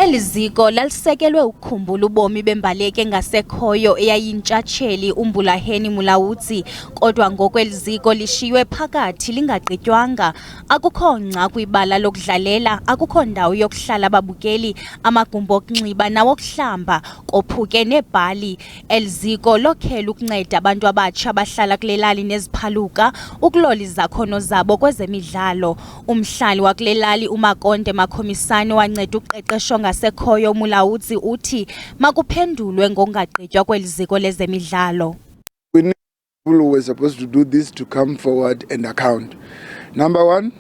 Eli ziko lalisekelwe ukukhumbula ubomi bembaleki engasekhoyo eyintshathseli uMbulaheni Mulaudzi, kodwa ngokweli ziko lishiywe phakathi lingagqitywanga. Akukho ngca kwibala lokudlalela, akukho ndawo yokuhlala ababukeli, amagumbi okunxiba nawokuhlamba, kophuke nebhali. Eli ziko lokhela ukunceda abantu abatsha abahlala kule lali neziphaluka ukulola izakhono zabo kwezemidlalo. Umhlali wakule lali uMakonde Makhomisane wanceda uqeqesho ngasekhoyo Mulaudzi uthi makuphendulwe ngongagqitywa kweli ziko lezemidlalo. We need people who were supposed to do this to come forward and account. Number one,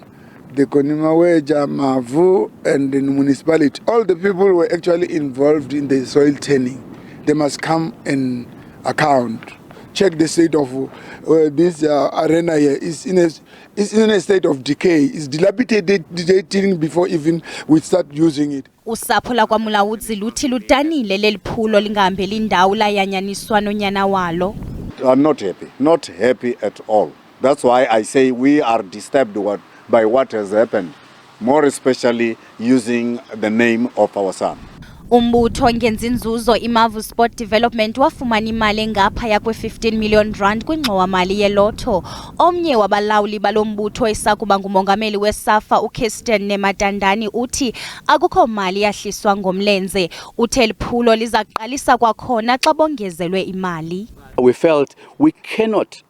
the Konimaweja, Mavu and the municipality, all the people who were actually involved in the soil turning, they must come and account. Check the state of this arena here. Is in a state of decay. It's dilapidated before even we start using it. Usapho lakwa Mulaudzi luthi ludanile leli phulo lingahambeli indawo layanyaniswa nonyana walo. I'm not happy at all. That's why I say we are disturbed by what has happened, more especially using the name of our son. Umbutho ongenzi inzuzo iMavu Sport Development wafumana imali engaphaya kwe-15 million rand kwingxowa mali ye-lotto. Omnye wabalawuli balombutho esakuba ngumongameli weSAFA uKirsten Nematandani uthi akukho mali yahliswa ngomlenze. Uthe iphulo lizaqalisa kwakhona xa bongezelwe imali. We felt we cannot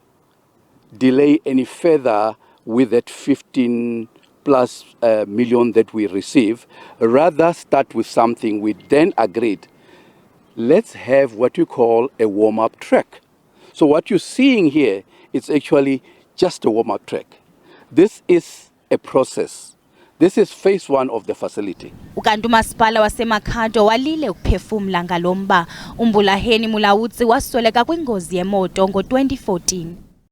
delay any further with that 15 plus million that we receive, rather start with something. We then agreed, let's have what you call a warm-up track. So what you're seeing here is actually just a warm-up track. This is a process. This is phase 1 of the facility. Ukanti umasipala waseMakhado walile ukuphefumla ngalomba. uMbulaheni Mulaudzi wasweleka kwingozi yemoto ngo-2014.